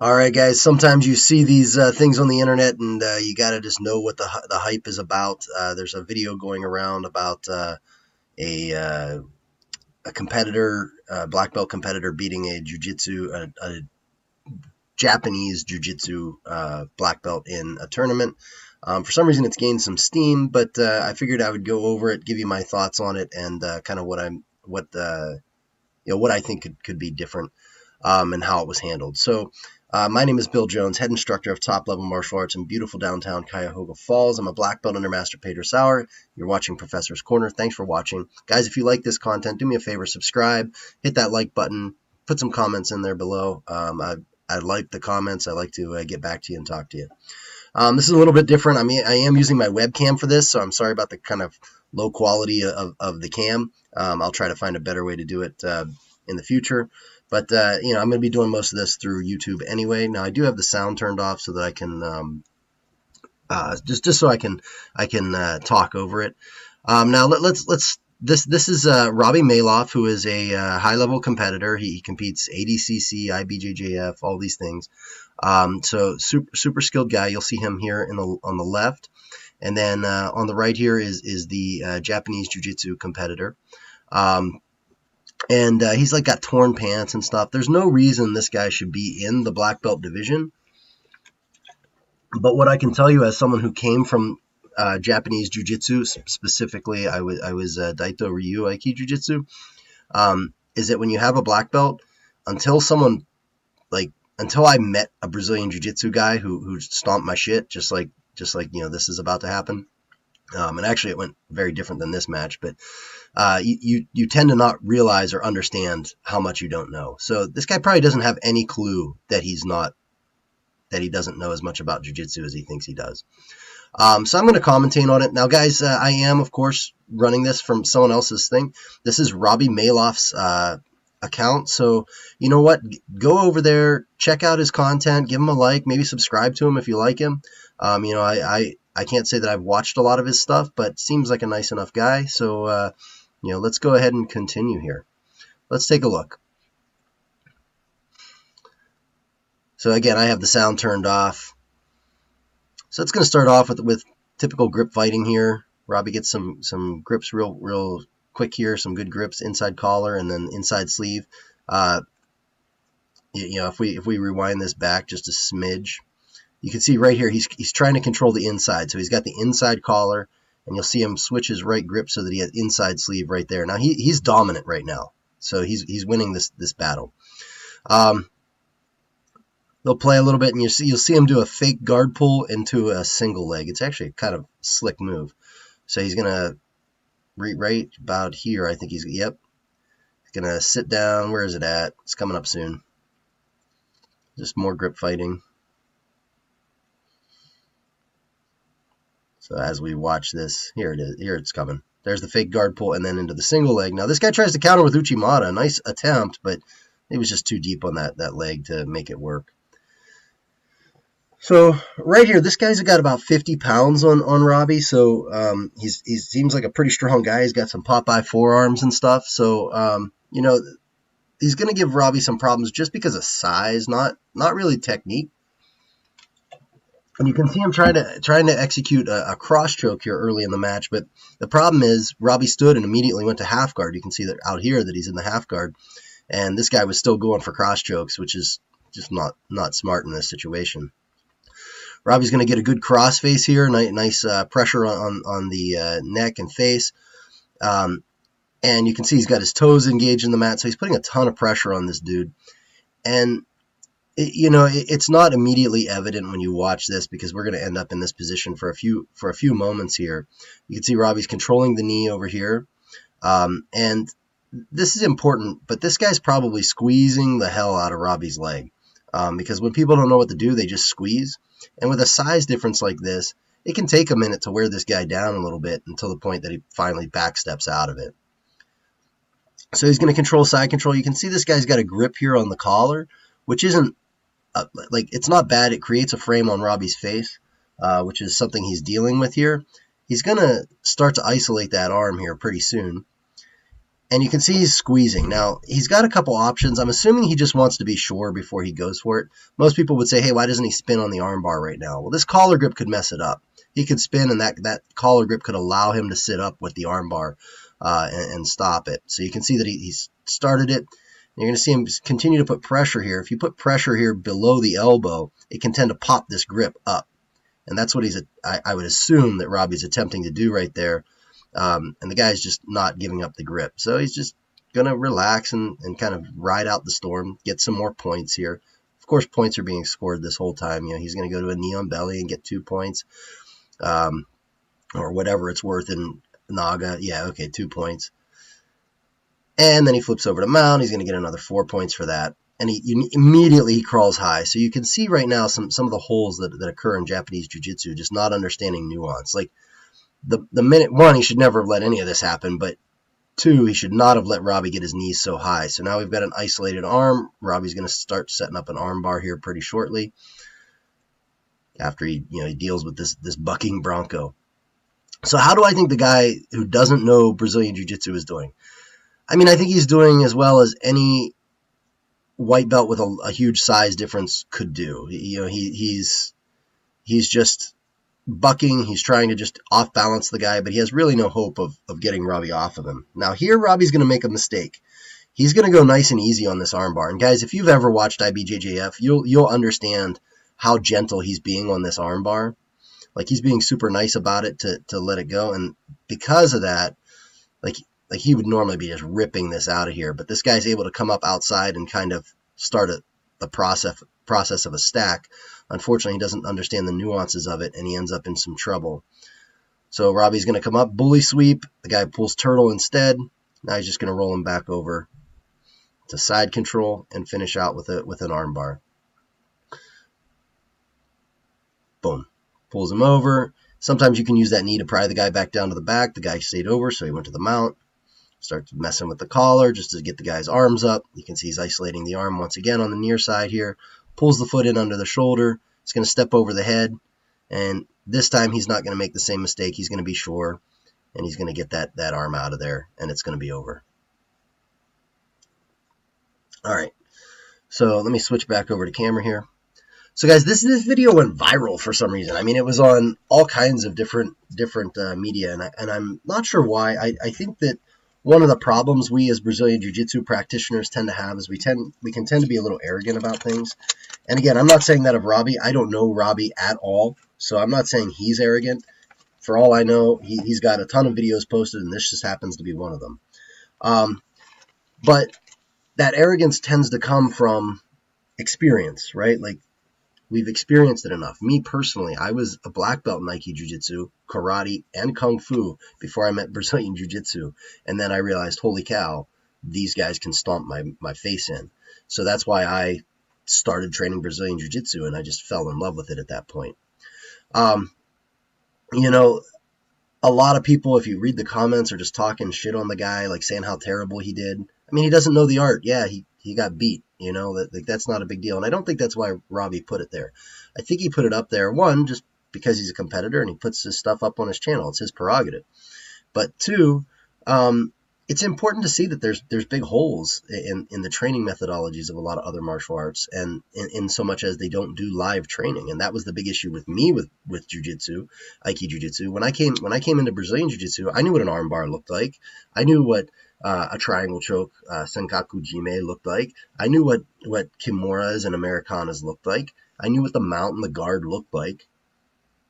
All right, guys. Sometimes you see these things on the internet, and you got to just know what the hype is about. There's a video going around about a a competitor, black belt competitor, beating a Japanese Jujitsu black belt in a tournament. For some reason, it's gained some steam, but I figured I would go over it, give you my thoughts on it, and kind of what I think could be different, and how it was handled. So. My name is Bill Jones, head instructor of top-level martial arts in beautiful downtown Cuyahgoa Falls. I'm a black belt under Master Pedro Sauer. You're watching Professor's Corner. Thanks for watching. Guys, if you like this content, do me a favor, subscribe, hit that like button, put some comments in there below. I like the comments. I like to get back to you and talk to you. This is a little bit different. I mean, I am using my webcam for this, so I'm sorry about the kind of low quality of the cam. I'll try to find a better way to do it in the future. But, I'm going to be doing most of this through YouTube anyway. Now, I do have the sound turned off so that I can, just so I can talk over it. Now, this is Robbie Maloff, who is a high-level competitor. He competes ADCC, IBJJF, all these things. So super skilled guy. You'll see him here on the left. And then on the right here is the Japanese Jujitsu competitor. And he's like got torn pants and stuff. There's no reason this guy should be in the black belt division. But what I can tell you as someone who came from Japanese Jiu-Jitsu, specifically I was Daito Ryu Aiki Jiu-Jitsu, is that when you have a black belt, until I met a Brazilian Jiu-Jitsu guy who stomped my shit, just like this is about to happen. And actually, it went very different than this match, but you tend to not realize or understand how much you don't know. So this guy probably doesn't have any clue that he doesn't know as much about jiu-jitsu as he thinks he does. So I'm going to commentate on it. Now, guys, I am, of course, running this from someone else's thing. This is Robbie Maloff's account. So you know what? Go over there, check out his content, give him a like, maybe subscribe to him if you like him. I can't say that I've watched a lot of his stuff, but seems like a nice enough guy. So, let's go ahead and continue here. Let's take a look. So again, I have the sound turned off. So it's going to start off with typical grip fighting here. Robbie gets some grips real quick here, some good grips, inside collar and then inside sleeve. If we rewind this back just a smidge, you can see right here, he's trying to control the inside. So he's got the inside collar, and you'll see him switch his right grip so that he has inside sleeve right there. Now, he's dominant right now. So he's winning this battle. They'll play a little bit, and you'll see him do a fake guard pull into a single leg. It's actually a kind of slick move. So he's going to, right about here, I think he's going to sit down. Where is it at? It's coming up soon. Just more grip fighting. So as we watch this, here it is. Here it's coming. There's the fake guard pull and then into the single leg. Now this guy tries to counter with Uchimata. Nice attempt, but it was just too deep on that leg to make it work. So right here, this guy's got about 50 pounds on Robbie. So he seems like a pretty strong guy. He's got some Popeye forearms and stuff. So he's going to give Robbie some problems just because of size, not really technique. And you can see him trying to execute a cross choke here early in the match, but the problem is Robbie stood and immediately went to half guard. You can see that out here that he's in the half guard, and this guy was still going for cross chokes, which is just not smart in this situation. Robbie's going to get a good cross face here, nice pressure on the neck and face, and you can see he's got his toes engaged in the mat, so he's putting a ton of pressure on this dude, and it's not immediately evident when you watch this because we're going to end up in this position for a few moments here. You can see Robbie's controlling the knee over here, and this is important, but this guy's probably squeezing the hell out of Robbie's leg, because when people don't know what to do, they just squeeze. And with a size difference like this, it can take a minute to wear this guy down a little bit until the point that he finally backsteps out of it. So he's going to control side control. You can see this guy's got a grip here on the collar, which isn't it's not bad. It creates a frame on Robbie's face, which is something he's dealing with here. He's going to start to isolate that arm here pretty soon. And you can see he's squeezing. Now, he's got a couple options. I'm assuming he just wants to be sure before he goes for it. Most people would say, hey, why doesn't he spin on the armbar right now? Well, this collar grip could mess it up. He could spin, and that collar grip could allow him to sit up with the armbar and stop it. So you can see that he's started it. You're going to see him continue to put pressure here. If you put pressure here below the elbow, it can tend to pop this grip up. And that's what I would assume that Robbie's attempting to do right there. And the guy's just not giving up the grip. So he's just going to relax and kind of ride out the storm, get some more points here. Of course, points are being scored this whole time. You know, he's going to go to a knee on belly and get 2 points, or whatever it's worth in NAGA. Yeah, okay, 2 points. And then he flips over to mount. He's going to get another 4 points for that. And immediately he crawls high. So you can see right now some of the holes that occur in Japanese Jiu-Jitsu, just not understanding nuance. Like the minute, one, he should never have let any of this happen, but two, he should not have let Robbie get his knees so high. So now we've got an isolated arm. Robbie's going to start setting up an arm bar here pretty shortly after he deals with this bucking bronco. So how do I think the guy who doesn't know Brazilian Jiu-Jitsu is doing? I mean, I think he's doing as well as any white belt with a huge size difference could do. He's just bucking. He's trying to just off balance the guy, but he has really no hope of getting Robbie off of him. Now here, Robbie's going to make a mistake. He's going to go nice and easy on this armbar. And guys, if you've ever watched IBJJF, you'll understand how gentle he's being on this armbar. Like, he's being super nice about it to let it go. And because of that, like he would normally be just ripping this out of here, but this guy's able to come up outside and kind of start the process of a stack. Unfortunately, he doesn't understand the nuances of it, and he ends up in some trouble. So Robbie's going to come up, bully sweep. The guy pulls turtle instead. Now he's just going to roll him back over to side control and finish out with an armbar. Boom. Pulls him over. Sometimes you can use that knee to pry the guy back down to the back. The guy stayed over, so he went to the mount. Starts messing with the collar just to get the guy's arms up. You can see he's isolating the arm once again on the near side here. Pulls the foot in under the shoulder. He's going to step over the head. And this time he's not going to make the same mistake. He's going to be sure. And he's going to get that arm out of there. And it's going to be over. All right. So let me switch back over to camera here. So guys, this video went viral for some reason. I mean, it was on all kinds of different media. And I'm not sure why. I think that one of the problems we as Brazilian Jiu-Jitsu practitioners tend to have is we can tend to be a little arrogant about things. And again, I'm not saying that of Robbie. I don't know Robbie at all, so I'm not saying he's arrogant. For all I know, he's got a ton of videos posted, and this just happens to be one of them. But that arrogance tends to come from experience, right? Like, we've experienced it enough. Me personally, I was a black belt in Nike Jiu-Jitsu, karate, and kung fu before I met Brazilian Jiu-Jitsu. And then I realized, holy cow, these guys can stomp my face in. So that's why I started training Brazilian Jiu-Jitsu, and I just fell in love with it at that point. A lot of people, if you read the comments, are just talking shit on the guy, like saying how terrible he did. I mean, he doesn't know the art. Yeah, he got beat. That's not a big deal. And I don't think that's why Robbie put it there. I think he put it up there, one, just because he's a competitor and he puts his stuff up on his channel. It's his prerogative. But two, it's important to see that there's big holes in the training methodologies of a lot of other martial arts, and in so much as they don't do live training. And that was the big issue with me with Jiu-Jitsu, Aiki Jiu-Jitsu. When I came into Brazilian Jiu-Jitsu, I knew what an armbar looked like. I knew what a triangle choke, Senkaku Jime looked like. I knew what Kimuras and Americanas looked like. I knew what the mount and the guard looked like.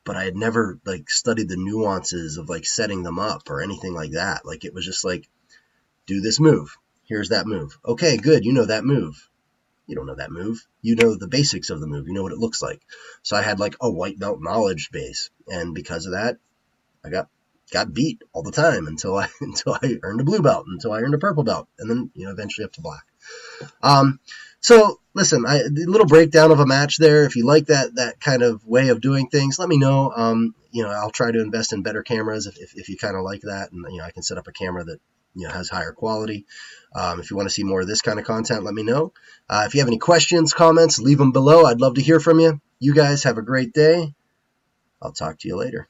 But I had never studied the nuances of setting them up or anything like that. It was just do this move. Here's that move. Okay, good. You know that move. You don't know that move. You know the basics of the move. You know what it looks like. So I had a white belt knowledge base, and because of that, I got beat all the time until I earned a blue belt, until I earned a purple belt, and then eventually up to black. So listen, a little breakdown of a match there. If you like that kind of way of doing things, let me know. I'll try to invest in better cameras if you kind of like that, and I can set up a camera that has higher quality. If you want to see more of this kind of content, let me know. If you have any questions, comments, leave them below. I'd love to hear from you. You guys have a great day. I'll talk to you later.